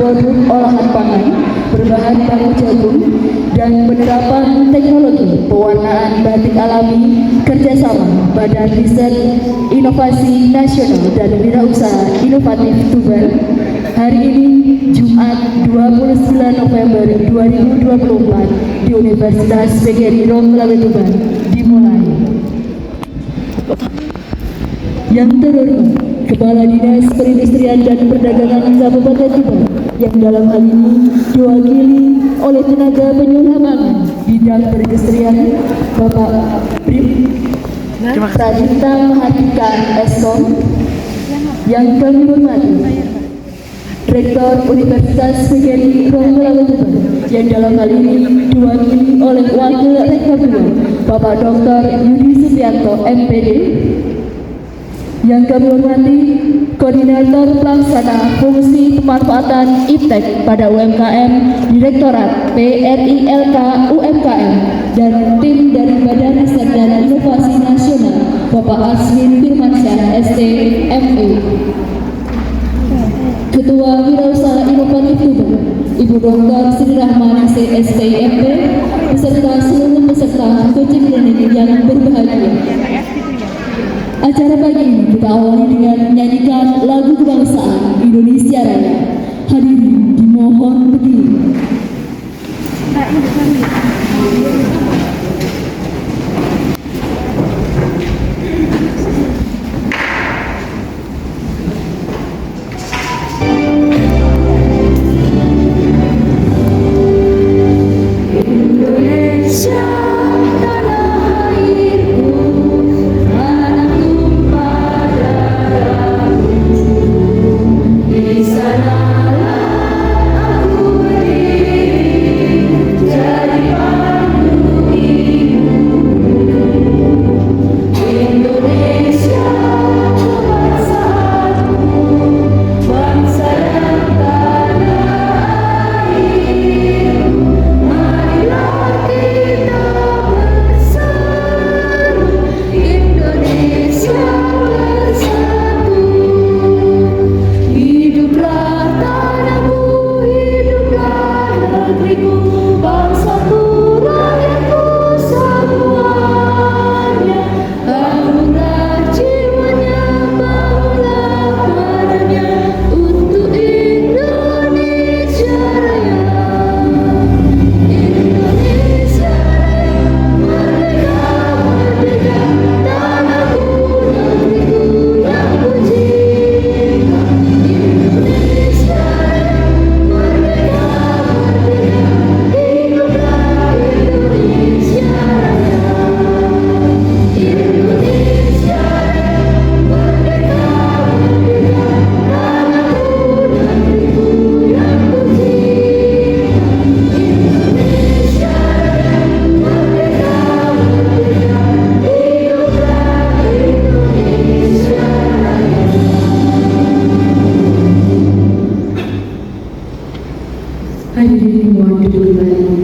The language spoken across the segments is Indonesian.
produk olahan pangan berbahan baku jagung dan penerapan teknologi pewarnaan batik alami kerjasama Badan Riset Inovasi Nasional dan Wirausaha Inovatif Tuban hari ini Jumat 29 November 2024 di Universitas PGRI Romblawe Tuban dimulai. Yang terhormat Kepala Dinas Perindustrian dan Perdagangan Kabupaten Tuban yang dalam hal ini diwakili oleh tenaga penyuluh pangan bidang perindustrian Bapak Brib Pradipta Mahardika Eskom, yang kami hormati Rektor Universitas PGRI Romblawe Tuban yang dalam hal ini diwakili oleh Wakil Rektor Bapak Dr. Yudi Suprianto MPD, yang kami hormati Koordinator Pelaksana Fungsi Pemanfaatan Iptek pada UMKM Direktorat PRILK UMKM dan tim dari Badan Riset dan Inovasi Nasional Bapak Aswin Firmansyah ST ME, Ketua Wirausaha Inovatif Tuban Ibu Dr. Sri Rahman ST MP beserta seluruh peserta coaching training yang berbahagia. Acara pagi ini kita awali dengan menyanyikan lagu kebangsaan Indonesia Raya. Hadirin dimohon berdiri. Hadirin mohon duduk kembali.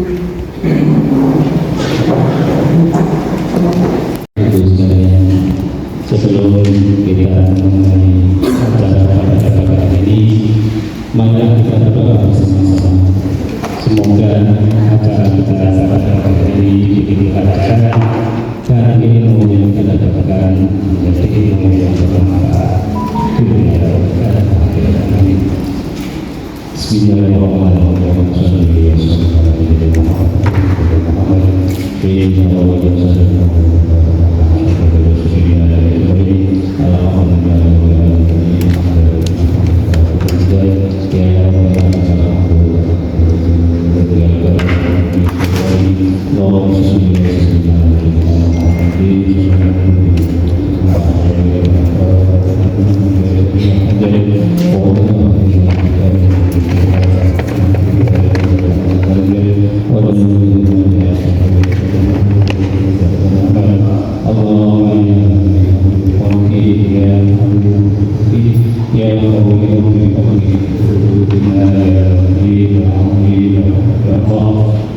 Sebelum kita mengenai acara pada kali ini, mari kita berdoa bersama-sama. Semoga acara kita pada kali ini dilancarkan dan ilmu yang kita dapatkan menjadi ilmu yang bermanfaat di dunia dan akhirat. Amin. Bismillahirrahmanirrahim.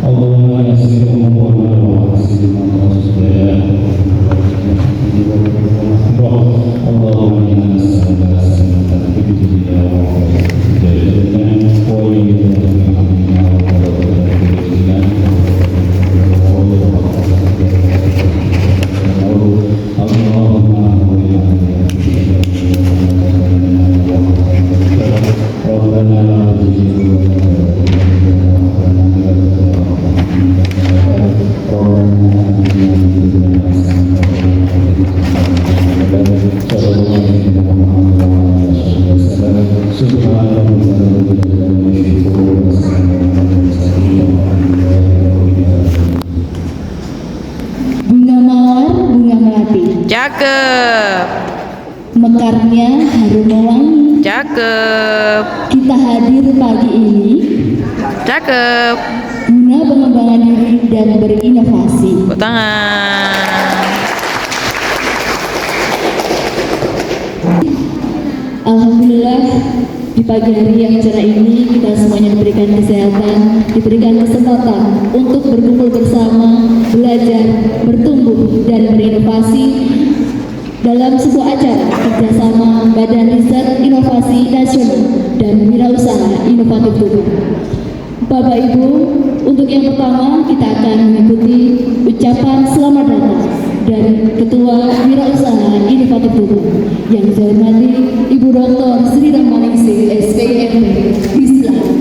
Allahumma Bunga mawar, bunga melati, Cakep. mekarnya harum mewangi. Cakep. Kita hadir pagi ini Cakep. guna pengembangan diri dan berinovasi. Tepuk tangan. Alhamdulillah, di pagi hari yang cerah ini kita semuanya diberikan kesehatan, diberikan kesempatan untuk berkumpul bersama, belajar, bertumbuh, dan berinovasi dalam sebuah acara kerjasama Badan Riset Inovasi Nasional dan Wirausaha Inovatif Tuban. Bapak Ibu, untuk yang pertama kita akan mengikuti ucapan selamat datang dari Ketua Wirausaha Inovatif Tuban yang saya hormati Ibu Dr. Sri Rahmaningsih SPMP. Disilakan.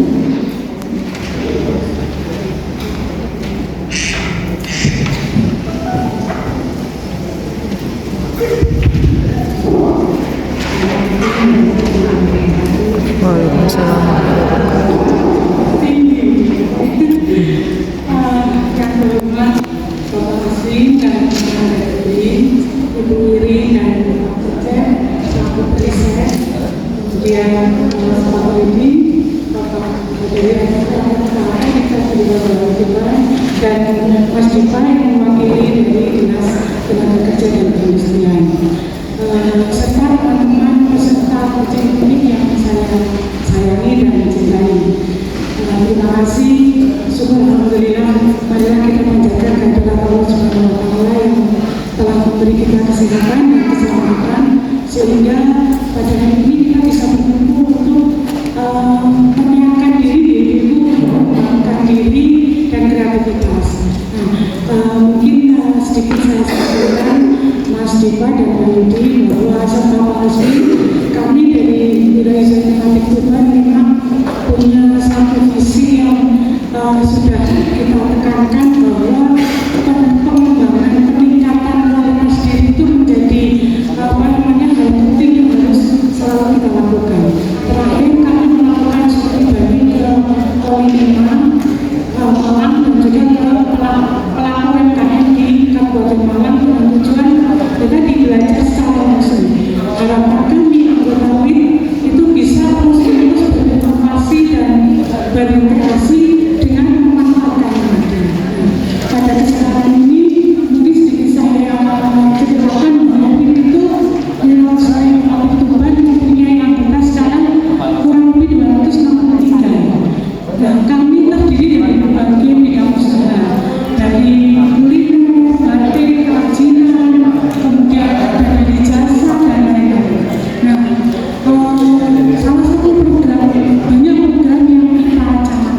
Waalaikumsalam. Yang terhormat Bapak Asing dan Ibu Iri dan Bapak Cecep, Bapak Riset, kemudian Bapak Widi, Bapak Dari kita juga berjalan dan Mas Dipa yang mewakili dari Dinas Tenaga Kerja dan Perindustrian, serta teman-teman peserta ujian unik yang saya sayangi dan cintai. Terima kasih. Syukur alhamdulillah, marilah kita menjaga kehadirat Allah Subhanahu wa taala yang telah memberi kita kesehatan dan keselamatan sehingga pada hari ini kita bisa berkumpul untuk menyiapkan diri, mengembangkan diri dan kreativitas. Mungkin sedikit saya sampaikan Mas Dipa dan Pak Yudi bahwa serta Pak Asri, kami dari Wirausaha Inovatif Tuban memang punya satu visi yang sudah kita tekankan bahwa pengembangan peningkatan kualitas diri itu menjadi hal penting yang harus selalu kita lakukan. Terakhir kami melakukan seperti bagi ke Koinima, Malang dan juga ke pelaku UMKM di Kabupaten Malang dengan tujuan kita belajar secara langsung. Harapan kami anggota WIN itu bisa terus berinovasi dan berintegrasi dengan memanfaatkan yang ada. Pada kesempatan ini mungkin sedikit saya ceritakan bahwa WIN itu Wirausaha Inovatif Tuban mempunyai anggota sekarang kurang lebih 263. Dan kami terdiri dari berbagai bidang usaha, dari kuliner, batik, kerajinan, kemudian ada dari jasa dan lain-lain. Nah, salah satu program, banyak program yang kita canangkan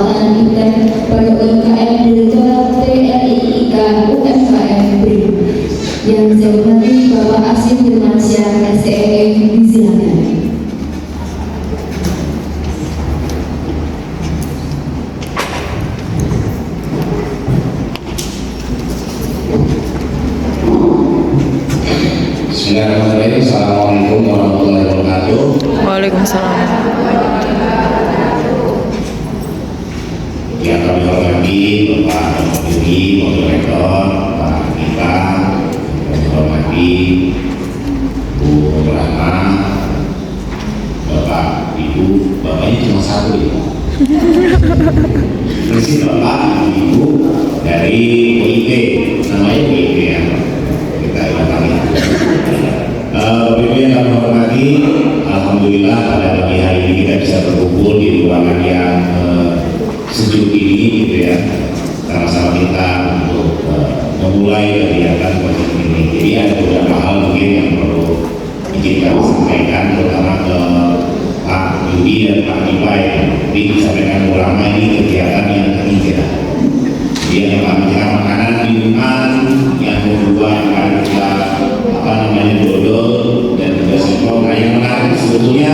Lapangan Intek pada UMKM Direktorat TRIIK UMKM BRIN. Yang saya hormati Bapak Asim Firmansyah STM, disilakan. Bismillahirrahmanirrahim. Assalamualaikum warahmatullahi wabarakatuh. Waalaikumsalam. Yang kami hormati Bapak Diri, Moderator, Pak Kita, kami hormati Bu Rahma, Bapak Ibu, Bapaknya cuma satu ya. Terus Bapak Ibu dari UIT, namanya UIT ya. Kita ingatkan ya. Bapak yang kami hormati, alhamdulillah pada pagi hari ini kita bisa berkumpul di ruangan yang sejuk ini gitu ya. Sama-sama kita untuk memulai kegiatan proyek ini. Jadi ada beberapa hal mungkin yang perlu ingin kami sampaikan, terutama ke Pak Yudi dan Pak Ipai. Jadi disampaikan ulama ini kegiatan yang ketiga. Jadi yang pertama kita makanan, minuman, yang kedua yang akan kita dodol dan juga singkong. Nah yang menarik sebetulnya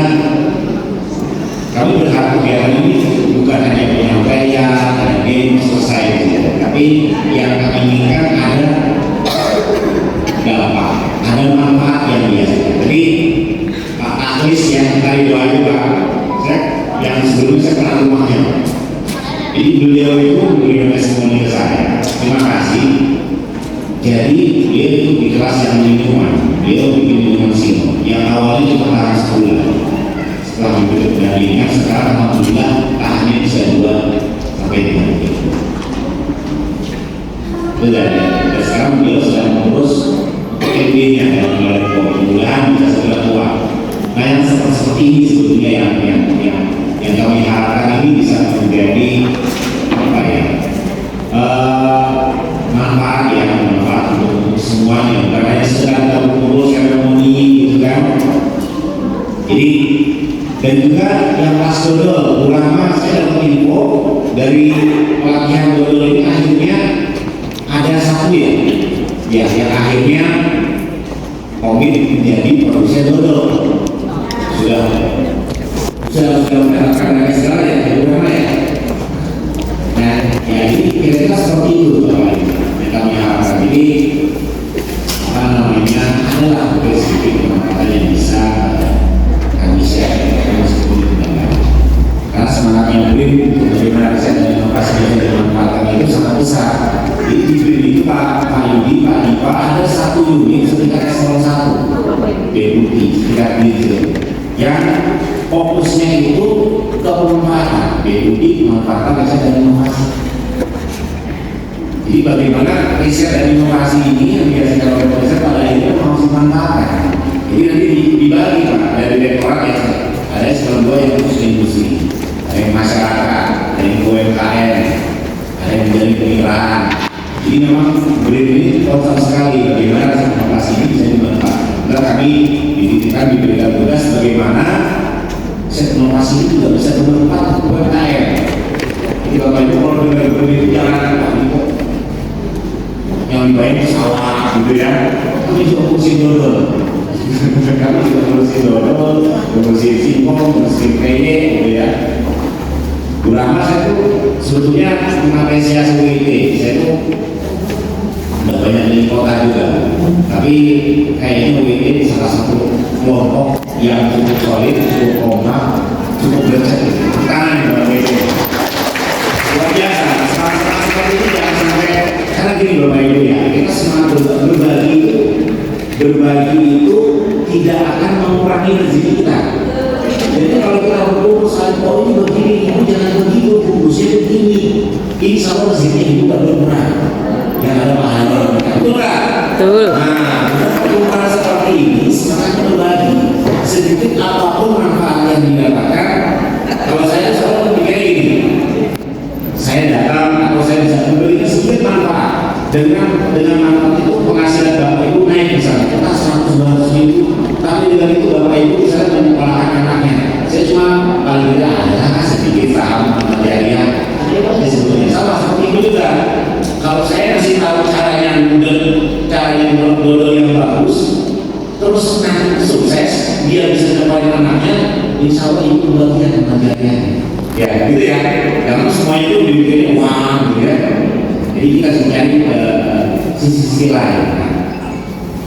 kami berharap kegiatan ini bukan hanya penyampaian, hanya game selesai gitu. Tapi yang kami inginkan ada dampak, ada manfaat yang biasa. Jadi Pak Aklis yang tadi doa juga, yang sebelumnya saya kenal rumahnya. Jadi beliau itu memberikan testimoni ke saya. Terima kasih. Jadi dia itu di kelas yang minuman, dia bikin minuman singkong. Yang awalnya cuma tahan sebulan. Setelah begitu pendampingnya, sekarang alhamdulillah tahannya bisa 2 sampai 3 bulan. Betul. Dan sekarang beliau sedang mengurus PKB-nya dan mulai bulan bisa segera keluar. Nah yang seperti ini sebetulnya yang kami harapkan ini bisa menjadi apa ya? Manfaat untuk semuanya, bukan hanya sekedar kita berkumpul seremoni gitu kan. Jadi dan juga yang pas dodol, ulama saya dapat info dari pelatihan dodol ini akhirnya ada satu ya yang akhirnya komit menjadi produsen dodol. Sudah mendapatkan dari segala ya, ulama ya. Nah, ya ini kira-kira seperti itu Bapak Ibu. Kami harapkan ini adalah sedikit pengetahuan yang bisa kami share karena semangatnya BRIN untuk bagaimana riset dan inovasi dan dimanfaatkan itu sangat besar. Jadi di BRIN itu Pak Yudi, Pak Dipa ada satu unit setingkat eselon 1 deputi tingkat dirjen yang fokusnya itu ke pemanfaatan deputi pemanfaatan riset dan inovasi. Jadi bagaimana riset dan inovasi ini yang biasa oleh riset pada akhirnya harus dimanfaatkan. Jadi nanti dibagi Pak dari direktorat ya, ada eselon 2 yang khusus industri, ada yang masyarakat, ada yang UMKM, ada yang menjadi kemitraan. Jadi memang BRIN ini total sekali bagaimana riset inovasi ini bisa dimanfaatkan. Nah kami dititipkan diberikan tugas bagaimana riset inovasi itu juga bisa bermanfaat untuk UMKM. Jadi Bapak Ibu kalau dengar BRIN itu jangan yang dibayar salah gitu ya. Kami juga ngurusin dodol. Kami juga ngurusin dodol, ngurusin singkong, ngurusin peye gitu ya. Ulama saya tuh sebetulnya mengapresiasi UIT. Saya tuh nggak banyak di kota juga, tapi kayaknya UIT salah satu kelompok yang cukup solid, cukup kompak, cukup bercet. Tangan Bapak Ibu. Luar biasa. Sama-sama seperti ini jangan sampai. Karena gini Bapak Ibu ya, kita semangat berbagi itu tidak akan mengurangi rezeki kita. Jadi kalau kita berkumpul saling ini begini, ibu jangan begitu, bungkusnya begini. Insya Allah rezeki ibu gak berkurang. Yang ada pahala. Betul nggak? Betul. Nah, kita seperti ini semangatnya berbagi. Sedikit apapun manfaat yang didapatkan. Kalau saya selalu berpikir ini, saya datang atau saya bisa memberikan sedikit manfaat. Dengan manfaat itu penghasilan Bapak Ibu naik misalnya kita 100-200 ribu, tapi dengan itu Bapak Ibu bisa menyekolahkan anaknya. Saya cuma paling tidak ada sedikit saham material juga. Kalau saya kasih tahu caranya dodol yang bagus, terus nanti sukses, dia bisa dapetin anaknya, insya Allah itu bagian pengajarannya. Ya, gitu ya. Karena semua itu dibikin uang, gitu ya. Jadi kita harus mencari sisi-sisi lain.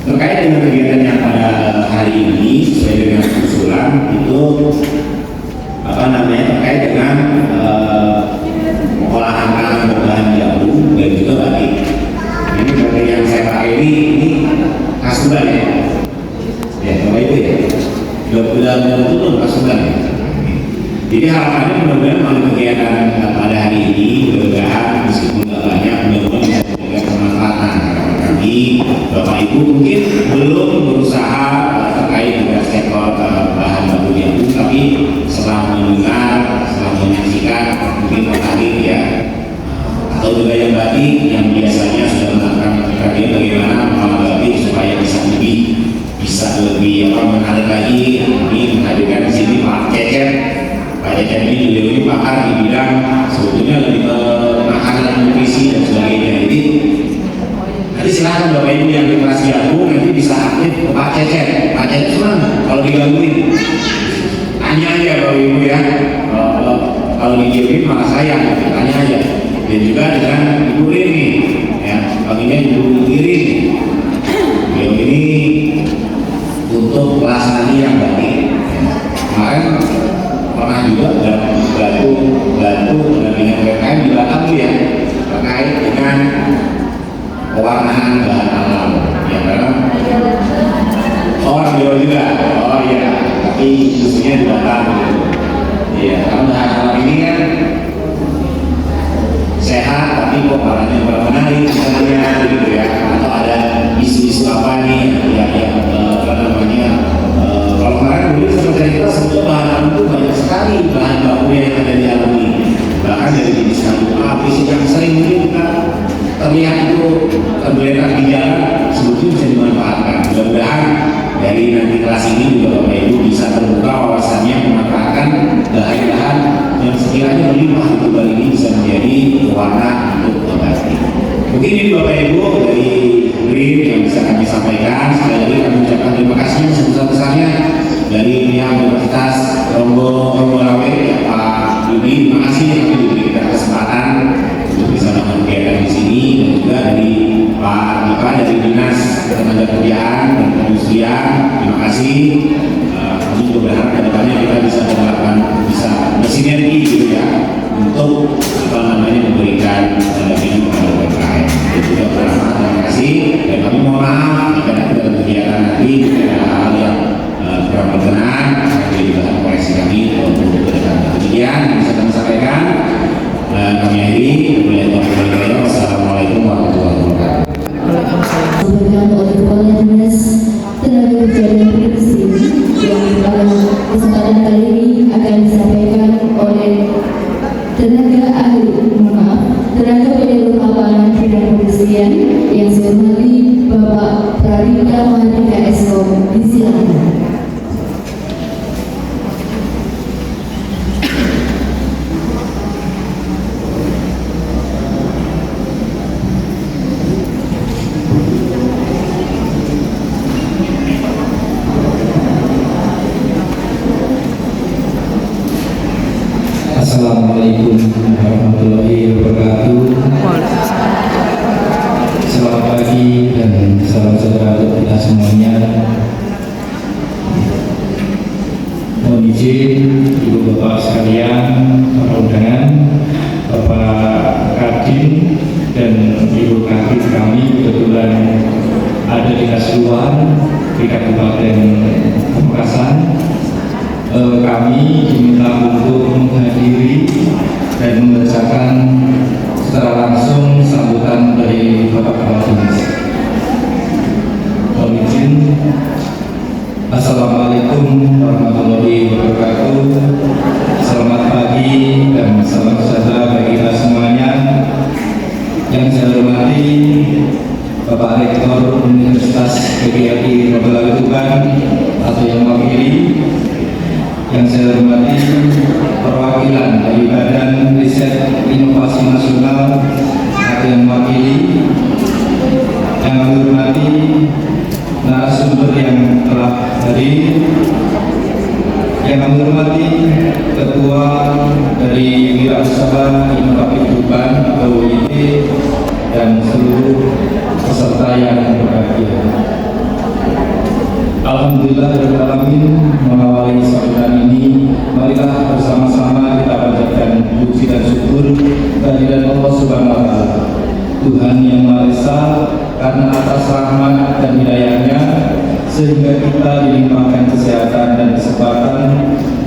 Terkait dengan kegiatan yang pada hari ini, sesuai dengan usulan itu terkait dengan olahan tangan berbahan jambu dan juga batik. Ini batik yang saya pakai ini kasuban ya. Ya, kalau itu ya. Betul kasuban ya. Jadi harapannya mudah-mudahan melalui kegiatan pada hari ini, mudah-mudahan meskipun tidak banyak, mudah-mudahan bisa memberikan kemanfaatan. Kami, Bapak Ibu mungkin belum berusaha terkait dengan sektor bahan baku jambu, tapi setelah mendengar, setelah menyaksikan, mungkin tertarik ya. Atau juga yang batik yang biasanya sudah melakukan kajian bagaimana mengolah batik supaya bisa lebih menarik lagi. Kami menghadirkan di sini Pak Cecep. Pak Cecep ini beliau ini pakar di bidang sebetulnya lebih ke makanan, nutrisi dan sebagainya. Jadi nanti silakan Bapak Ibu yang di kelas jagung nanti bisa aktif ke Pak Cecep. Pak Cecep senang kalau digangguin. Tanya aja Bapak Ibu ya. Kalau digangguin malah sayang, tanya aja. Dan juga dengan Ibu Rini, ya, baginya Ibu Irin. Beliau ini untuk kelas tadi yang batik. Kemarin pernah juga bantu dengan PKM di belakang ya, terkait dengan pewarnaan bahan alam. Ya, karena orang Jawa juga. Oh iya, tapi khususnya di belakang. Iya, karena bahan alam ini kan sehat, tapi kok barangnya kurang menarik misalnya gitu ya, atau ada isu-isu apa nih kalau kemarin dulu saya cerita sebetulnya bahan alam itu banyak sekali bahan baku yang ada di alam ini, bahkan dari jenis kayu api yang sering mungkin kita terlihat itu tergeletak di jalan sebetulnya bisa dimanfaatkan. Mudah-mudahan dari nanti kelas ini juga Bapak Ibu bisa terbuka wawasannya memanfaatkan bahan-bahan yang sekiranya berlimpah di Bali ini bisa menjadi pewarna untuk batik. Mungkin ini Bapak Ibu dari Green yang bisa kami sampaikan. Sekali lagi kami ucapkan terima kasih sebesar-besarnya dari pihak Universitas Rombolawe Pak Yudi. Terima kasih yang kami diberikan kesempatan untuk bisa melakukan kegiatan di sini, dan juga dari Pak Dika dari Dinas Ketenagakerjaan dan Perindustrian. Terima kasih. Kami juga berharap ke depannya kita bisa bersinergi gitu ya untuk memberikan lebih kepada UMKM. Itu juga berharap. Terima kasih. Dan kami mohon maaf jika nanti dalam kegiatan nanti ada hal yang kurang berkenan. Jadi bahan koreksi kami untuk kedepan. Demikian yang bisa kami sampaikan. Kami akhiri. Wassalamualaikum warahmatullahi wabarakatuh. Disampaikan oleh Kepala Dinas Tenaga Kerja dan Perindustrian yang pada kesempatan kali ini akan disampaikan oleh tenaga penyuluh lapangan bidang perindustrian yang saya hormati Bapak Pradipta Mahardika Eskom. Disilakan. Assalamualaikum warahmatullahi wabarakatuh. Selamat pagi dan salam sejahtera untuk kita semuanya. Mohon izin Ibu Bapak sekalian, para undangan, Bapak Kadin dan Ibu Kadin kami kebetulan ada di Kasuan di Kabupaten Pamekasan. Kami diminta untuk menghadiri dan membacakan secara langsung sambutan dari Bapak Kepala Dinas. Mohon izin. Assalamualaikum warahmatullahi wabarakatuh. Selamat pagi dan salam sejahtera bagi kita semuanya. Yang saya hormati Bapak Rektor Universitas PGRI Rombolawe Tuban atau yang mewakili. Yang saya hormati perwakilan dari Badan Riset Inovasi Nasional Ketua dari Wirausaha Inovatif Tuban atau WIT dan seluruh peserta yang berbahagia. Alhamdulillah alamin, mengawali sambutan ini, marilah bersama-sama kita panjatkan puji dan syukur kehadirat Allah Subhanahu wa taala. Tuhan yang Maha Esa, karena atas rahmat dan hidayahnya sehingga kita dilimpahkan kesehatan dan kesempatan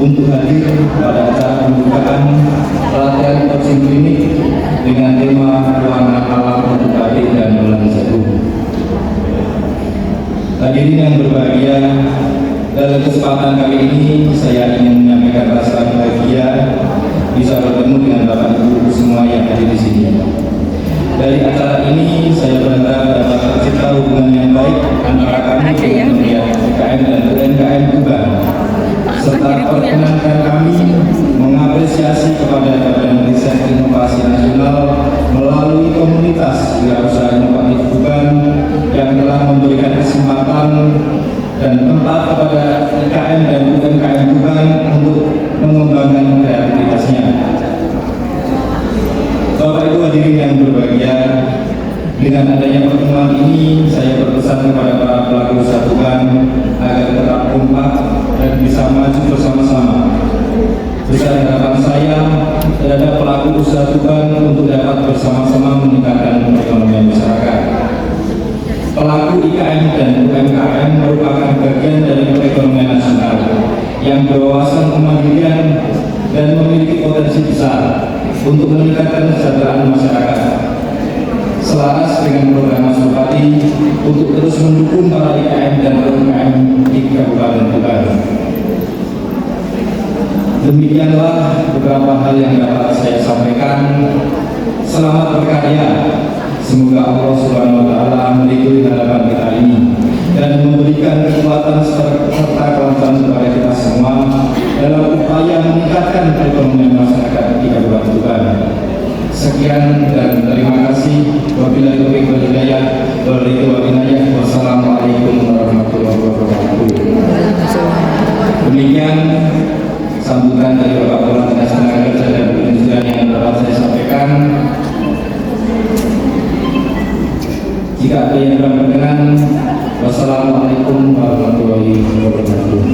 untuk hadir pada acara pembukaan pelatihan coaching klinik dengan tema Warna Alam untuk Batik dan Bulan Jagung. Hadirin yang berbahagia, dalam kesempatan kali ini saya ingin menyampaikan rasa bahagia bisa bertemu dengan Bapak Ibu semua yang hadir di sini. Dari acara ini saya berharap dapat tercipta hubungan yang baik antara kami dengan Kementerian UMKM dan UMKM Tuban, serta perkenankan kami mengapresiasi kepada Badan Riset Inovasi Nasional melalui komunitas Wirausaha Inovatif Tuban yang telah memberikan kesempatan dan tempat kepada IKM dan UMKM Tuban untuk mengembangkan kreativitasnya. Bapak Ibu hadirin yang berbahagia, dengan adanya pertemuan ini saya berpesan kepada para pelaku usaha Tuban agar tetap kompak dan bisa maju bersama-sama. Besar harapan saya terhadap pelaku usaha Tuban untuk dapat bersama-sama meningkatkan perekonomian masyarakat. Pelaku IKM dan UMKM merupakan bagian dari perekonomian nasional yang berwawasan kemandirian dan memiliki potensi besar untuk meningkatkan kesejahteraan masyarakat. Selaras dengan program Mas Bupati untuk terus mendukung para IKM dan UMKM di Kabupaten Tuban. Demikianlah beberapa hal yang dapat saya sampaikan. Selamat berkarya. Semoga Allah Subhanahu wa taala meridhoi harapan kita ini dan memberikan kekuatan serta kelancaran kepada kita semua dalam upaya meningkatkan perekonomian masyarakat di Kabupaten Tuban. Sekian dan terima kasih. Wabillahi taufiq wal hidayah. Wassalamualaikum warahmatullahi wabarakatuh. Demikian sambutan dari Bapak Kepala Dinas Tenaga Kerja dan Perindustrian yang dapat saya sampaikan. Jika ada yang berkenan, wassalamualaikum warahmatullahi wabarakatuh.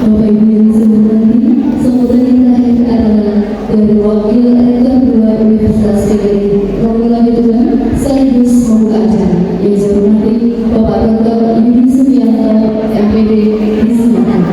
Bapak Ibu yang saya hormati, sambutan yang terakhir adalah dari Wakil Rektor 2 Universitas TKI Romulan Tuban sekaligus membuka acara. Yang saya hormati Bapak Dr. Yudi Sumianto, MPD Disilakan.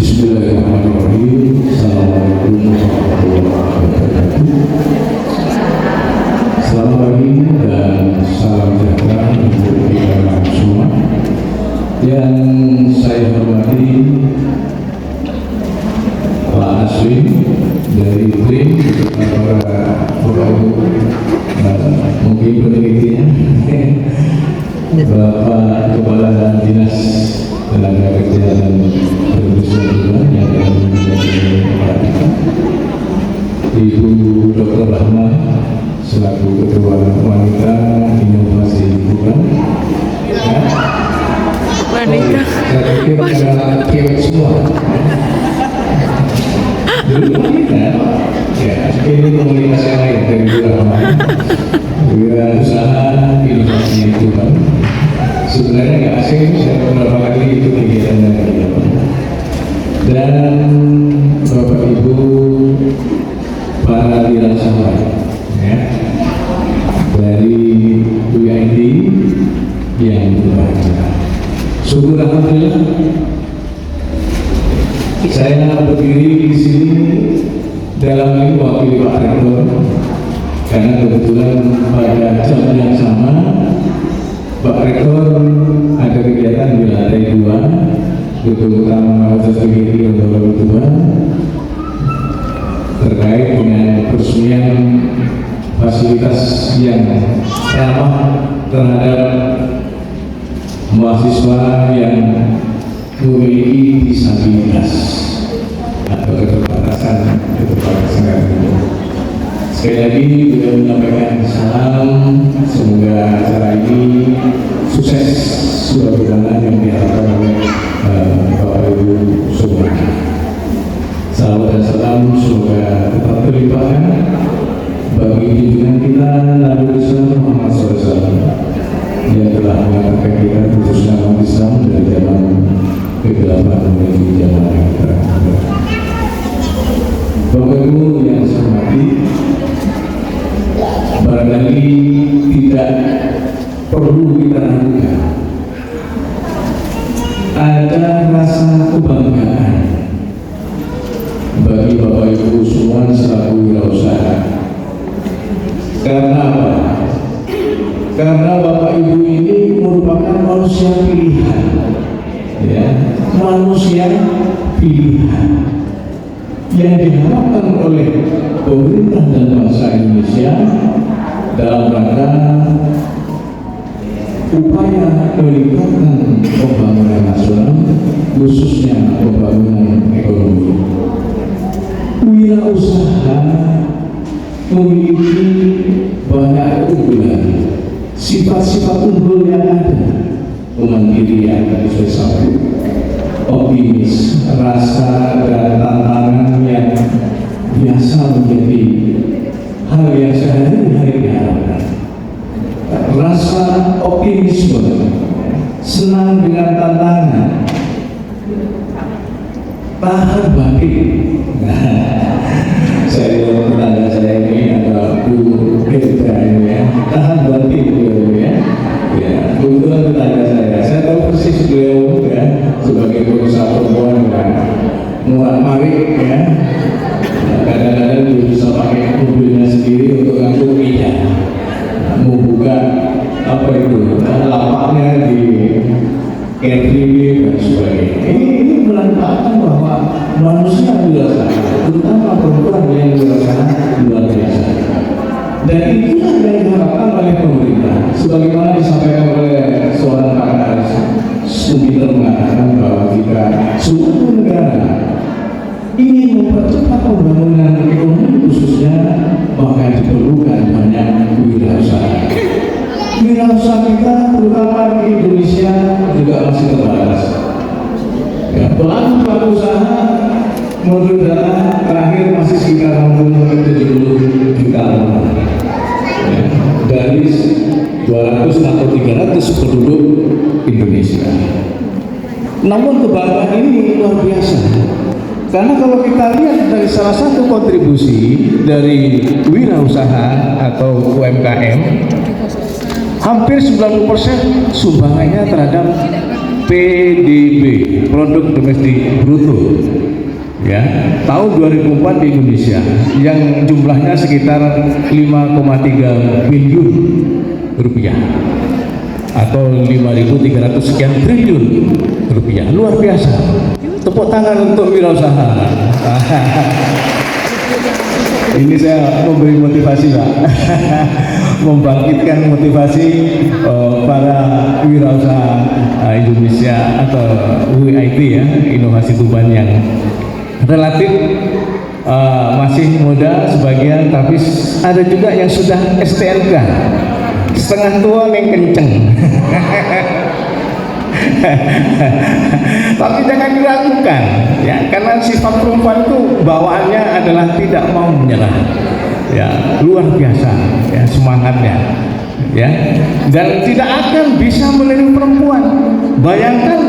Bismillahirrahmanirrahim. Assalamualaikum warahmatullahi wabarakatuh. Selamat pagi dan salam sejahtera untuk kita semua. Yang saya hormati Pak Aswin dari BRIN, para mungkin penelitinya, Bapak Kepala Dinas Tenaga Kerja dan Perindustrian Tuban yang telah menjadi Ibu Dr. Rahma selaku Ketua Wanita Inovasi Tuban. Wanita. Saya pikir adalah cewek semua. Dulu wanita, ya, ini komunitas yang lain dari Bu Rahma. Wirausaha Inovasi Tuban. Sebenarnya nggak asing, saya beberapa kali itu kegiatannya dan Bapak Ibu para wirausaha ya, dari UID yang berbahagia. Syukur alhamdulillah saya berdiri di sini dalam ini wakil Pak Rektor karena kebetulan pada jam yang sama Pak Rektor ada lantai 2 gedung utama Majelis Tinggi Lantai 2 terkait dengan peresmian fasilitas yang ramah terhadap mahasiswa yang memiliki disabilitas atau keterbatasan. Sekali lagi beliau menyampaikan salam, semoga acara ini sukses sesuai undangan yang diharapkan oleh Bapak Ibu semua. Salam dan salam semoga tetap terlimpahkan bagi junjungan kita Nabi Islam Muhammad SAW yang telah mengantarkan kita khususnya umat Islam dari zaman kegelapan menuju zaman yang terang. Bapak Ibu yang saya hormati, barangkali tidak perlu kita ragukan, ada rasa kebanggaan bagi Bapak Ibu semua selaku wirausaha. Karena apa? Karena Bapak Ibu ini merupakan manusia pilihan, ya, manusia pilihan yang diharapkan oleh pemerintah dan bangsa Indonesia dalam rangka upaya meningkatkan pembangunan nasional, khususnya pembangunan ekonomi. Wirausaha memiliki banyak keunggulan, sifat-sifat unggul yang ada: kemandirian, optimis, rasa dan tantangan yang biasa menjadi hal yang sehari-hari diharapkan. Rasa optimisme, senang dengan tantangan, tahan batin. Saya tetangga saya ini ada Bu Hendra ini ya, tahan batin beliau ya. Ya, kebetulan tetangga saya tahu persis beliau ya, sebagai pengusaha perempuan ya, murak-marik ya. Kadang-kadang dia bisa pakai mobilnya sendiri untuk ngangkut minyak, membuka apa itu lapaknya di KTV dan sebagainya. Ini menandakan bahwa manusia wirausaha, terutama perempuan yang wirausaha, luar biasa. Dan itulah yang diharapkan oleh pemerintah, sebagaimana disampaikan oleh seorang pakar Sumiter mengatakan bahwa jika suatu negara ingin mempercepat pembangunan ekonomi khususnya, maka diperlukan banyak wirausaha. Wirausaha kita terutama di Indonesia juga masih terbatas. Ya, pelaku usaha menurut data terakhir masih sekitar 60-70 juta orang. Ya, dari 200 atau 300 penduduk Indonesia. Namun kebanggaan ini luar biasa. Karena kalau kita lihat dari salah satu kontribusi dari wirausaha atau UMKM, hampir 90% sumbangannya terhadap PDB, produk domestik bruto. Ya, tahun 2004 di Indonesia yang jumlahnya sekitar 5,3 triliun rupiah atau 5.300 sekian triliun rupiah. Luar biasa. Tepuk tangan untuk wirausaha. Ini saya memberi motivasi Pak, membangkitkan motivasi para wirausaha Indonesia atau WIT ya, Inovasi Tuban yang relatif masih muda sebagian, tapi ada juga yang sudah STNK, setengah tua yang kenceng. Tapi jangan diragukan ya, karena sifat perempuan itu bawaannya adalah tidak mau menyerah ya, luar biasa ya semangatnya ya, dan tidak akan bisa meniru perempuan. Bayangkan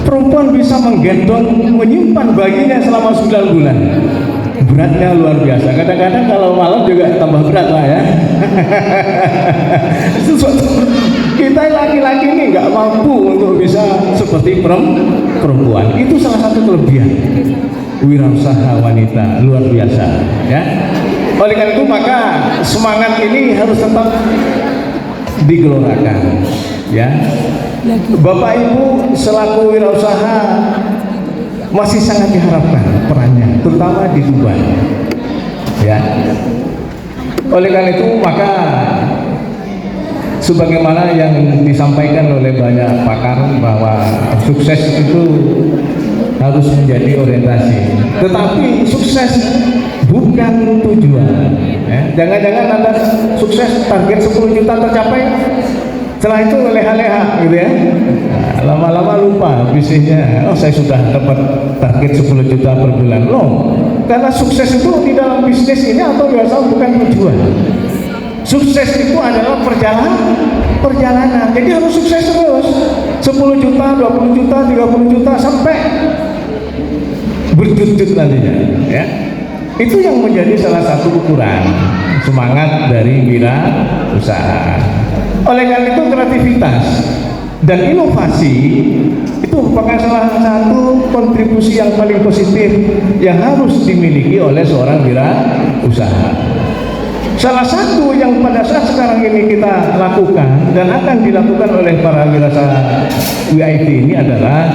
perempuan bisa menggendong, menyimpan bayinya selama 9 bulan. Beratnya luar biasa. Kadang-kadang kalau malam juga tambah berat lah ya. Kita laki-laki ini nggak mampu untuk bisa seperti perempuan. Itu salah satu kelebihan wirausaha wanita, luar biasa ya. Oleh karena itu maka semangat ini harus tetap digelorakan. ya. Bapak Ibu selaku wirausaha masih sangat diharapkan perannya, terutama di Dubai, ya. Oleh karena itu maka sebagaimana yang disampaikan oleh banyak pakar bahwa sukses itu harus menjadi orientasi, tetapi sukses bukan tujuan, ya. Jangan-jangan Anda sukses target 10 juta tercapai, setelah itu leha-leha gitu ya. Nah, lama-lama lupa bisnisnya. Oh, saya sudah dapat target 10 juta per bulan. Loh, karena sukses itu di dalam bisnis ini atau biasa bukan tujuan. Sukses itu adalah perjalanan. Jadi harus sukses terus. 10 juta, 20 juta, 30 juta sampai berjut-jut nantinya, ya. Itu yang menjadi salah satu ukuran semangat dari wirausaha. Oleh karena itu kreativitas dan inovasi itu merupakan salah satu kontribusi yang paling positif yang harus dimiliki oleh seorang wirausaha. Salah satu yang pada saat sekarang ini kita lakukan dan akan dilakukan oleh para wirausaha WIT ini adalah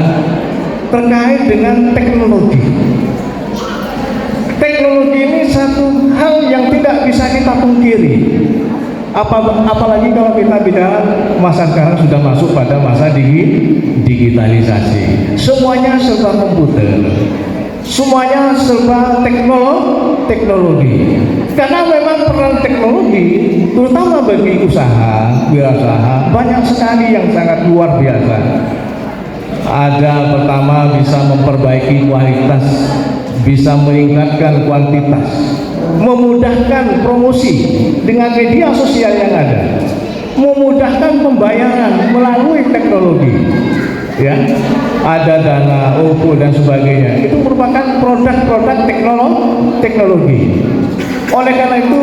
terkait dengan teknologi. Teknologi ini satu hal yang tidak bisa kita pungkiri. Apalagi kalau kita bicara masa sekarang sudah masuk pada masa digitalisasi. Semuanya serba komputer, semuanya serba teknologi. Karena memang peran teknologi, terutama bagi usaha, wirausaha, banyak sekali yang sangat luar biasa. Ada pertama bisa memperbaiki kualitas, bisa meningkatkan kuantitas, memudahkan promosi dengan media sosial yang ada, memudahkan pembayaran melalui teknologi, ya. Ada Dana, OVO dan sebagainya. Itu merupakan produk-produk teknologi. Oleh karena itu,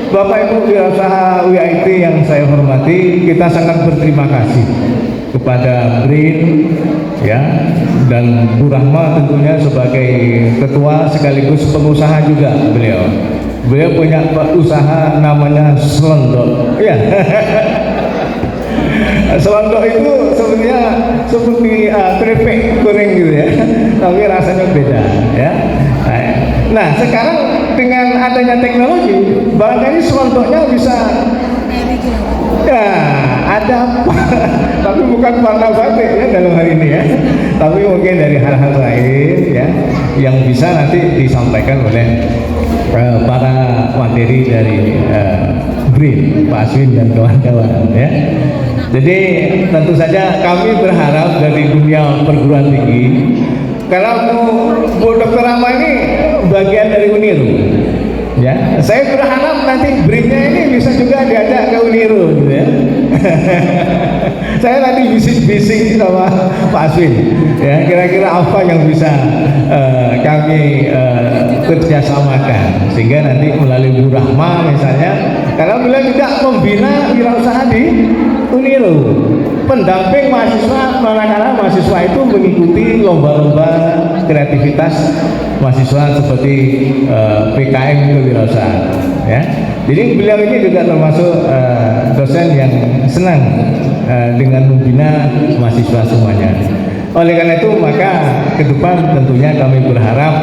Bapak Ibu wirausaha WIT yang saya hormati, kita sangat berterima kasih kepada BRIN, ya, dan Bu Rahma tentunya sebagai ketua sekaligus pengusaha juga beliau. Beliau punya usaha namanya Selondok, ya. Selondok itu sebenarnya seperti keripik goreng gitu ya, tapi rasanya beda, ya. Nah, sekarang dengan adanya teknologi, barangkali selondoknya bisa, ya, ada tapi bukan warna batik ya dalam hal ini ya, tapi mungkin dari hal-hal lain ya yang bisa nanti disampaikan oleh para materi dari BRIN, Pak Aswin dan kawan-kawan ya. Jadi tentu saja kami berharap dari dunia perguruan tinggi, karena Bu Dr. Rama ini bagian dari Uniru. Ya, saya berharap nanti BRIN-nya ini bisa juga diajak ke Uniru gitu ya. Saya tadi bisik-bisik sama Pak Aswin ya, kira-kira apa yang bisa kami kerjasamakan sehingga nanti melalui Bu Rahma misalnya, karena beliau tidak membina wirausaha di Uniru, pendamping mahasiswa manakala mahasiswa itu mengikuti lomba-lomba kreativitas mahasiswa seperti PKM kewirausahaan ya. Jadi beliau ini juga termasuk dosen yang senang dengan membina mahasiswa semuanya. Oleh karena itu maka ke depan tentunya kami berharap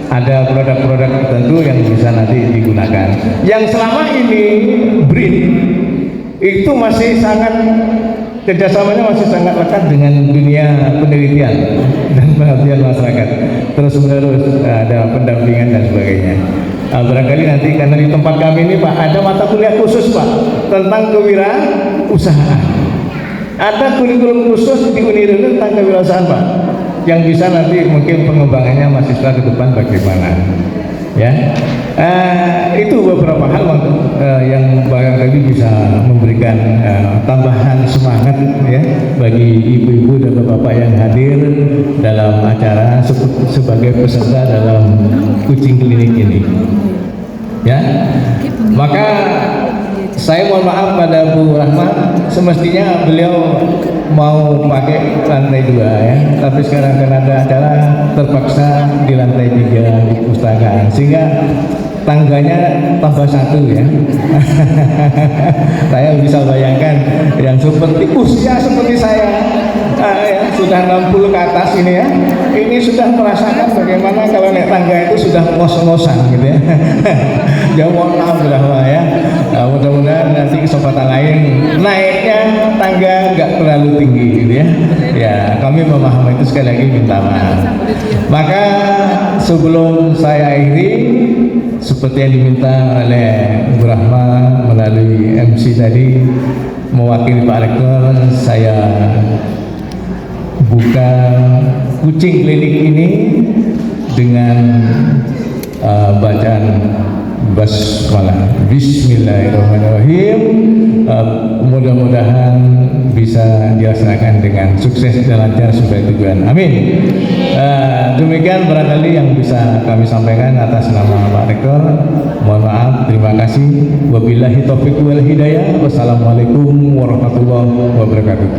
ada produk-produk tertentu yang bisa nanti digunakan. Yang selama ini BRIN itu masih sangat, kerjasamanya masih sangat lekat dengan dunia penelitian dan perhatian masyarakat, terus menerus ada pendampingan dan sebagainya. Barangkali nanti karena di tempat kami ini Pak ada mata kuliah khusus Pak tentang kewirausahaan, ada kurikulum khusus di Uniru tentang kewirausahaan Pak, yang bisa nanti mungkin pengembangannya mahasiswa ke depan bagaimana ya. Itu beberapa hal yang barangkali bisa memberikan tambahan semangat ya bagi ibu-ibu dan bapak-bapak yang hadir dalam acara sebagai peserta dalam coaching klinik ini ya. Maka saya mohon maaf pada Bu Rahma, semestinya beliau mau pakai lantai 2 ya, tapi sekarang karena ada acara terpaksa di lantai 3 di perpustakaan, sehingga tangganya tambah satu ya. Saya bisa bayangkan yang seperti usia seperti saya ya, sudah 60 ke atas ini ya, ini sudah merasakan bagaimana kalau naik tangga itu sudah ngos-ngosan gitu ya. Jauh mohon maaf berapa ya. Mudah-mudahan nanti kesempatan lain naiknya tangga nggak terlalu tinggi gitu ya. Ya kami memahami itu, sekali lagi minta maaf. Maka sebelum saya akhiri, seperti yang diminta oleh Bu Rahma melalui MC tadi, mewakili Pak Rektor, saya buka kucing klinik ini dengan bacaan basmalah. Bismillahirrahmanirrahim. Mudah-mudahan bisa dilaksanakan dengan sukses dan lancar sampai tujuan. Amin. Demikian barangkali yang bisa kami sampaikan atas nama Pak Rektor. Mohon maaf, terima kasih. Wabillahi taufiq wal hidayah. Wassalamualaikum warahmatullahi wabarakatuh.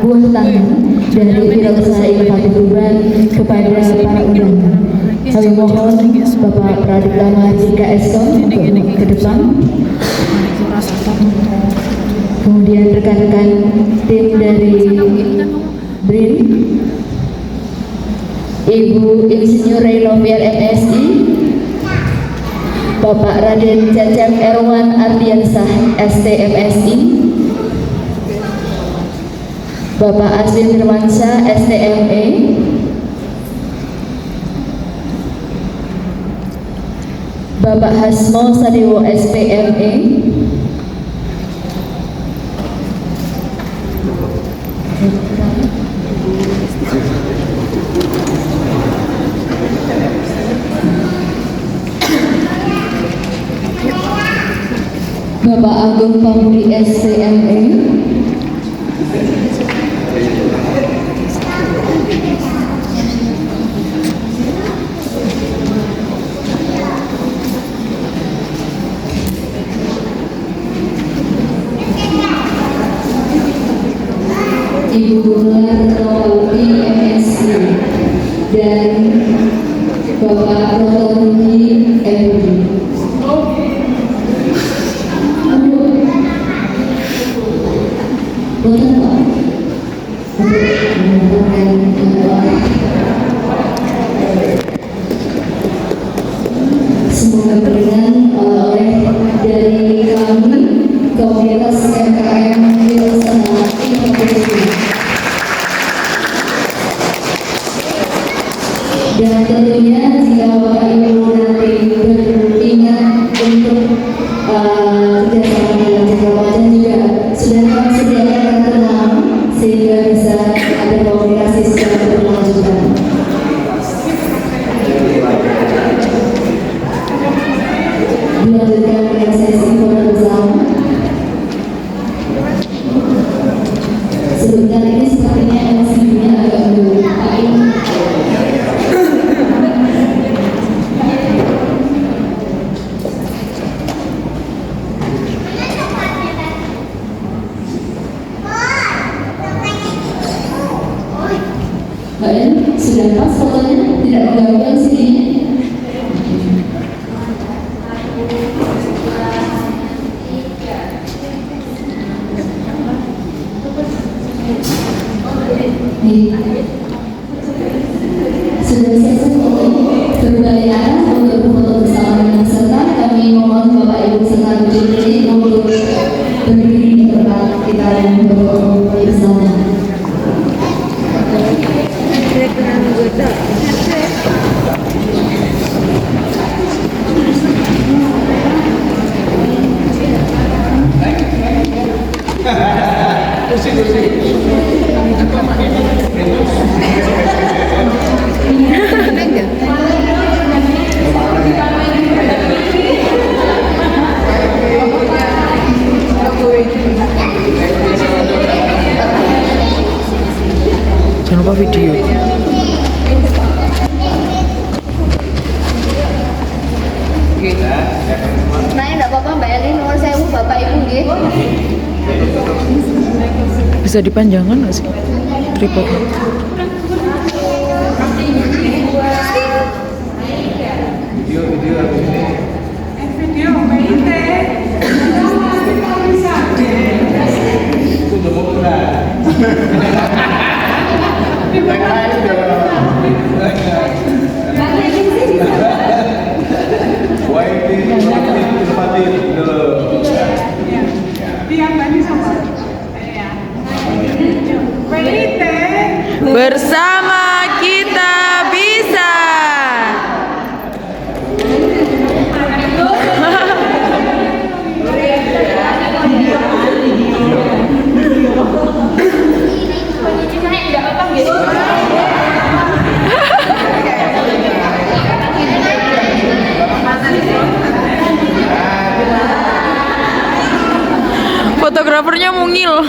Buah tangan dari Wirausaha Inovatif Urban kepada para undangan. Kami mohon Bapak Pradiptama Jika Eskom untuk ke depan. Kemudian rekan-rekan tim dari BRIN, Ibu Insinyur Renoviar MSI, Bapak Raden Cecep Erwan Ardiansah STMSI, Bapak Aswin Firmansyah STME, Bapak Hasmo Sadewo SPME, Bapak Agung Pamuli SCME, Ibu Gular Rawati MSI, dan Bapak Rotondi MD. Semoga berkenan oleh dari kami komunitas MKM Wirausaha Inovatif. Dan tentunya jika Bapak Ibu nanti berminat untuk kerjasama dengan jangka panjang juga sudah kami sediakan kenal sehingga bisa ada komunikasi secara berkelanjutan. Dilanjutkan dengan sesi foto bersama. Sebentar ini sepertinya MC-nya agak melupain. Mbak En, sudah pas fotonya? Tidak mengganggu sini. Sudah selesai foto, berbalik arah untuk foto bersama dengan peserta. Kami mohon Bapak Ibu serta kucing untuk berdiri di tempat kita dan berfoto bersama. Jangan lupa video. Nah, enggak apa-apa Mbak Eli, nomor saya Bapak Ibu nggih. Bisa dipanjangkan nggak sih? Tripod. Video Bersama kita bisa. Fotografernya mungil.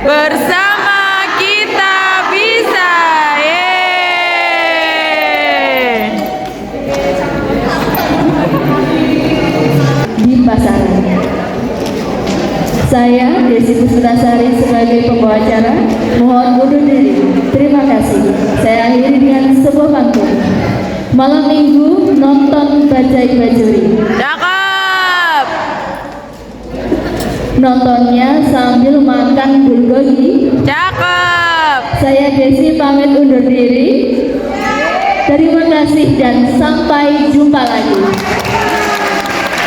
Bersama kita bisa. Yeay. Di pasaran. Saya Desi Puspitasari sebagai pembawa acara mohon undur diri. Terima kasih. Saya akhiri dengan sebuah pantun. Malam minggu nonton Bajai Bajuri. Cakep. Nontonnya sambil makan bulgogi. Cakep. Saya Desi pamit undur diri. Terima kasih dan sampai jumpa lagi.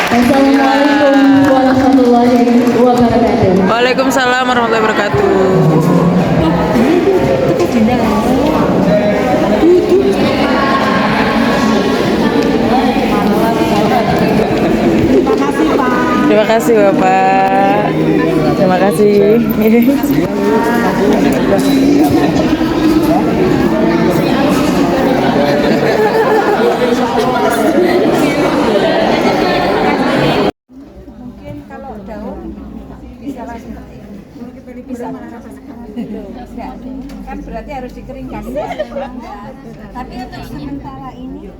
Assalamualaikum warahmatullahi wabarakatuh. Waalaikumsalam warahmatullahi wabarakatuh. Terima kasih Bapak. Terima kasih. Mungkin kalau daun bisa langsung bisa kan berarti harus dikeringkan tapi untuk sementara ini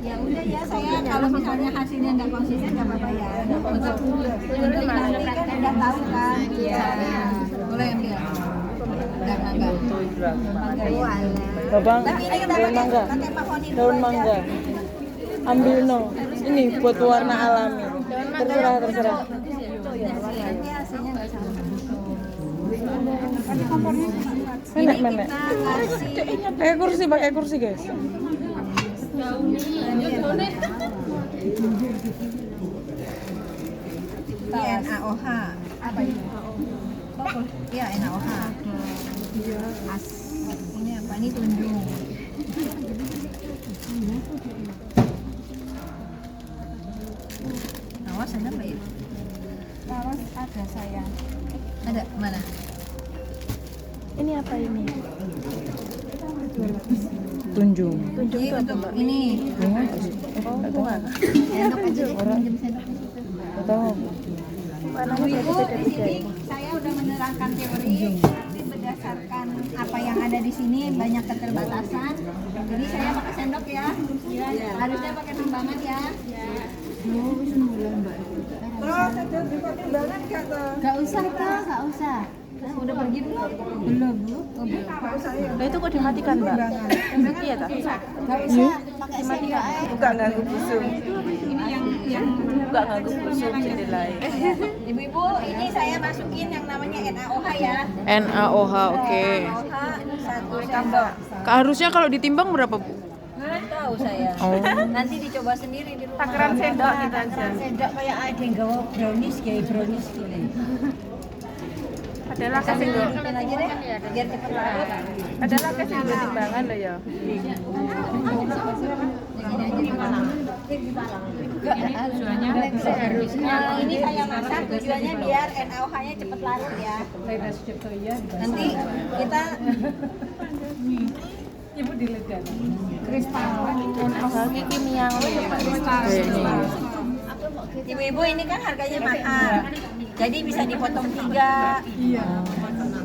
ya udah ya saya kalau misalnya hasilnya nggak konsisten nggak apa-apa ya untuk nanti kan udah tahu kan ya boleh ambil Babang, tapi ini kita daun mangga. pakai mahoni dulu Daun aja. mangga. Ambil no. Ini buat warna alami. Terserah. Nanti hasilnya nggak sama. Menek. Pakai kursi guys. NaOH apa itu? Iya NaOH. Ini apa? Ini tunjung. Lawas ada apa ya? Lawas ada sayang. Ada mana? Ini apa ini? Tunjung. Ini untuk ini. Sendok aja. Tahu. Ibu, di sini saya udah menerangkan teori, tapi berdasarkan apa yang ada di sini banyak keterbatasan. Jadi saya pakai sendok ya. Harusnya pakai timbangan ya. Terus ada timbangan nggak usah toh, nggak usah. Udah pergi belum? Belum bu. Nah itu kok dimatikan Mbak? Iya tak? Nggak usah pakai sendok. Buka ganggu busung. Buka ganggu busung jendelain. Ibu-ibu, ini saya masukin yang namanya NaOH ya. NaOH, oke. NaOH 1 sendok. Harusnya kalau ditimbang berapa Bu? Nggak tahu saya. Oh. Nanti dicoba sendiri di rumah. Takaran sendok kita aja. Takaran sendok kayak ada yang gawa brownies kayak brownies gini. Adalah kasih dulu. Bikin aja deh, biar cepet larut. Adalah kasih dulu timbangan loh ya. Gini aja gimana? Ini saya masak tujuannya biar NaOH-nya cepet larut ya. Nanti kita Ibu dilegan. Kristal. NaOH ini kimia loh ya Pak. Ibu-ibu ini kan harganya mahal. Jadi bisa dipotong 3. Iya.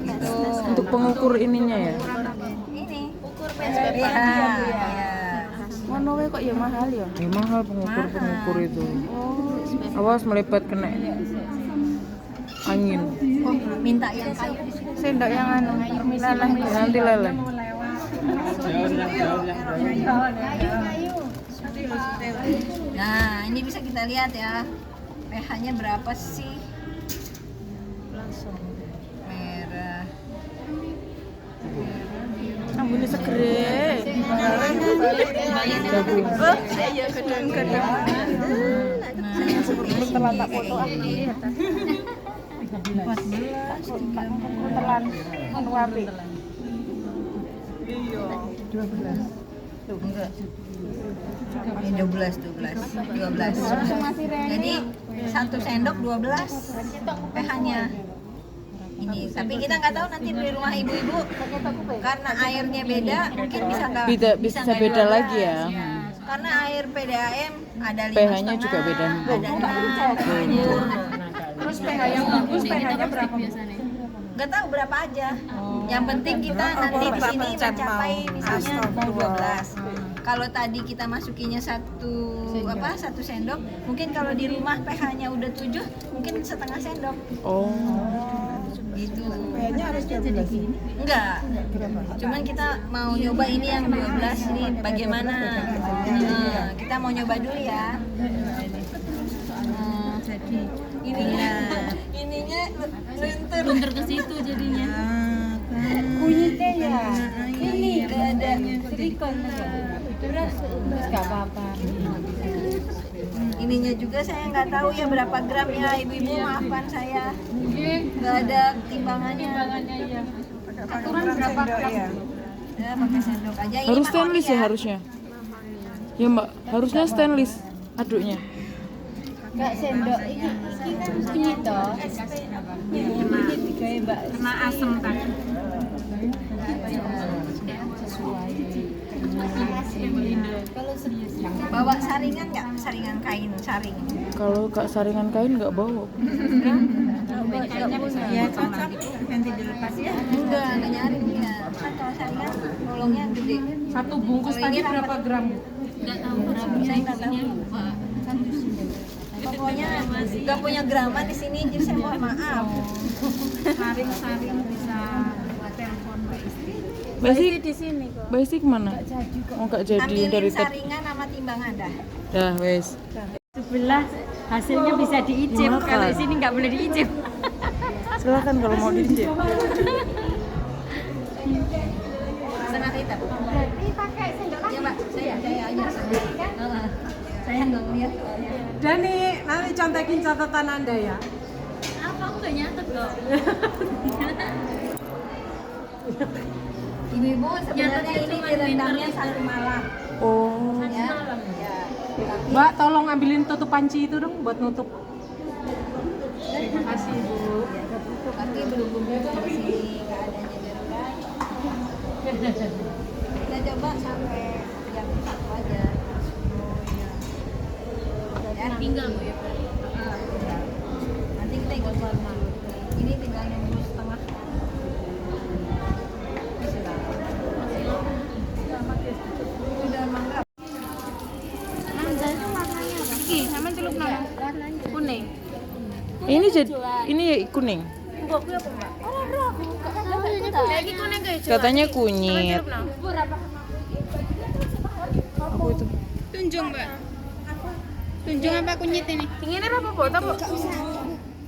Gitu. Untuk pengukur ininya ya. Ini ukur PSPP. Iya. Mana wae kok ya mahal ya? Ya mahal pengukur itu. Awas melebat kena. Angin. Oh, minta yang kayu di sini. Sendok yang anu, leleh, nanti leleh. Nah, ini bisa kita lihat ya. pH-nya berapa sih? Langsung merah. Ambune segere. Jagung. Iya gedang-gedang. Saya seperti telan tak foto ah. 14 telan wapi. Iya. 12. Tuh enggak. 12. Jadi 1 sendok 12 pH-nya. Ini, tapi kita nggak tahu nanti di rumah ibu-ibu karena airnya beda, mungkin bisa bisa beda lagi ya. Karena air PDAM ada 5,5, pH-nya juga beda. ada 6. Terus pH yang bagus pH-nya berapa biasanya? Nggak tahu berapa aja. Yang penting kita nanti di sini mencapai misalnya 12. Kalau tadi kita masukinya satu sendok, mungkin kalau di rumah pH-nya udah 7, mungkin setengah sendok. Oh. Gitu. pH-nya harus jadi gini. Enggak. Cuman kita mau nyoba ini yang 12 ini bagaimana. Nah, kita mau nyoba dulu ya. Jadi ininya luntur ke situ jadinya. Kunyitnya ya. Ini enggak ada Silikon. Terus enggak apa-apa. Ininya juga saya nggak tahu ya berapa gram ya ibu-ibu, maafkan saya. Nggak ada timbangannya. Ya. Aturan berapa gram? Ya, pakai sendok aja. Ini Harus Pak stainless Oni ya harusnya. Ya Mbak, harusnya stainless aduknya. Enggak sendok iki kan kunyit toh. Kunyit digawe Mbak. Kena asem kan. bawa saringan nggak? Saringan kain, saring. Kalau Kak saringan kain nggak bawa. Ya cocok, nanti dilepas ya. Enggak nyaring ya. Kan kalau saringan bolongnya gede. Satu bungkus Kalau tadi ini berapa gram? Nggak tahu berapa. Saya nggak tahu. Pokoknya nggak punya graman di sini, jadi saya mohon maaf. Saring-saring bisa telepon Mbak Istri. Basic di sini kok. Basic mana? Oh nggak jadi Ambilin dari tadi. saringan sama timbangan dah. Dah wes. Sebelah hasilnya bisa diicip. Makan. Kalau di sini nggak boleh diicip. Silakan kalau mau dicip. Setengah liter. Berarti pakai sendok Ya Mbak, saya aja. Saya nggak ngeliat soalnya. Dani, nanti contekin catatan Anda ya. Apa aku nggak nyatet kok. Ibu-ibu sebenarnya ini direndamnya 1 malam. Oh. Ya. Mbak, tolong ambilin tutup panci itu dong buat nutup. Terima kasih, Bu. Tapi belum di sini nggak ada jajaran. Kita coba sampai jam 1 aja. Ya, tinggal Bu ya. Nanti kita ikut warna. Ini tinggal nembus setengah. Udah mangga. Kuning. Ini jadi ini kuning. Katanya kunyit. Aku itu. Tunjung, Mbak. Tunjung apa kunyit ini? Ini berapa botol, Bu?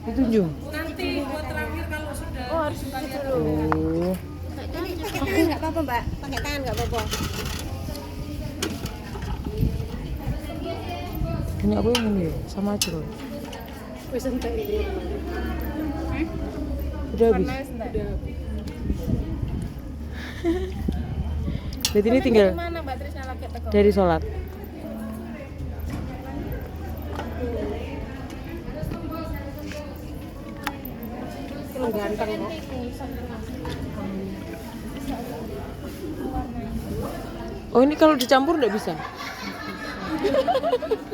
Ditunjuk. Nanti buat terakhir kalau sudah. Oh, harus dulu. Oh. Jadi pakai tangan nggak apa-apa, Mbak. Pakai tangan nggak apa-apa. Punya aku yang ini sama aja loh. Wis entek iki. Udah habis. Berarti ini tinggal Mana Mbak Trisna lagi teko? dari sholat. Ganteng kok. Oh ini kalau dicampur nggak bisa?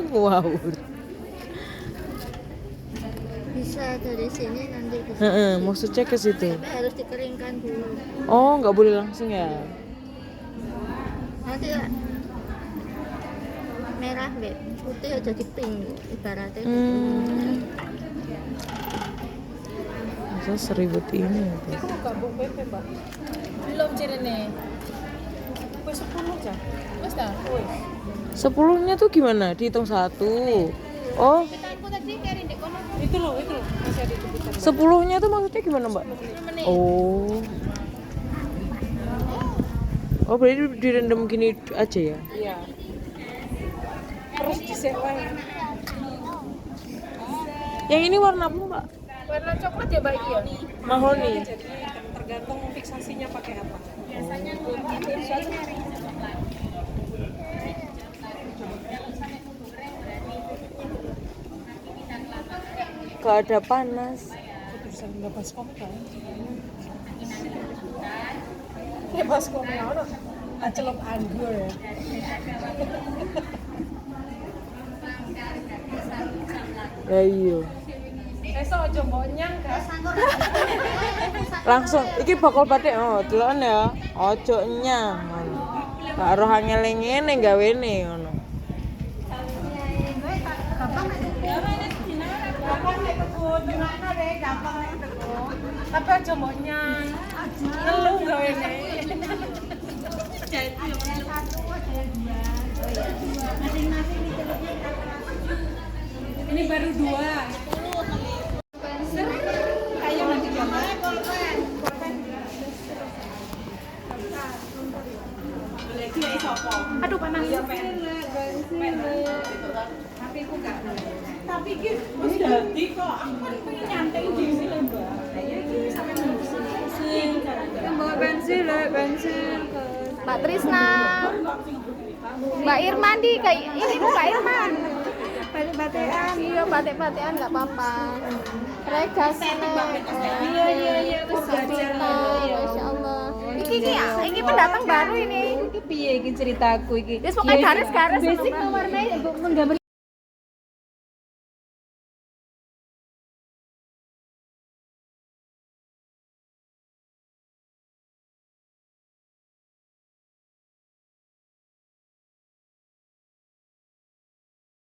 Wow. Bisa dari sini nanti bisa. Maksudnya ke situ. Tapi harus dikeringkan dulu. Oh nggak boleh langsung ya? Nanti ya, merah Mbak, putih ya jadi pink ibaratnya. Masa seribet ini ya? Iku buka buk PP, Mbak. Belum cirene. Wis 10 aja. Wes ta? Wis. 10-nya tuh gimana? Dihitung 1. Oh, Aku tadi kari ndek kono. Itu loh. Masih ada di depan. 10-nya tuh maksudnya gimana, Mbak? Oh. Oh, berarti direndam gini aja ya? Iya. Terus disewa ya. Yang ini warna apa, Mbak? Warna coklat ya, Mbak iki ya? Mahoni. Jadi tergantung fiksasinya pakai apa. Biasanya Gak ada panas. Terusan nggak baskom kan? Baskom ya, ono acelok anggur ya. Ya iya. Esok aja mbok nyang kan? Langsung iki bakal batik deloken ya. Ojo nyang. Gak roh angel ngene gawene ngono. Tapi aja mbok nyang. Ngeluh gawe ne. Ini baru 2. Ayo nanti gambar. Aduh panas. Tapi aku gak. Tapi iki wis dadi kok. Aku kan pengen nyantai di sini lho, Mbak. Ya iki sampe bensin. bawa bensin. Mbak Trisna. Mbak Irman di kayak ini Mbak Irman. Batik-batikan. Iya, batik-batikan enggak apa-apa. Regas. Iya. Terus Masya Allah. Iki pendatang baru ini. Iki piye iki ceritaku iki? Wis pokoke garis-garis basic warnanya nggambar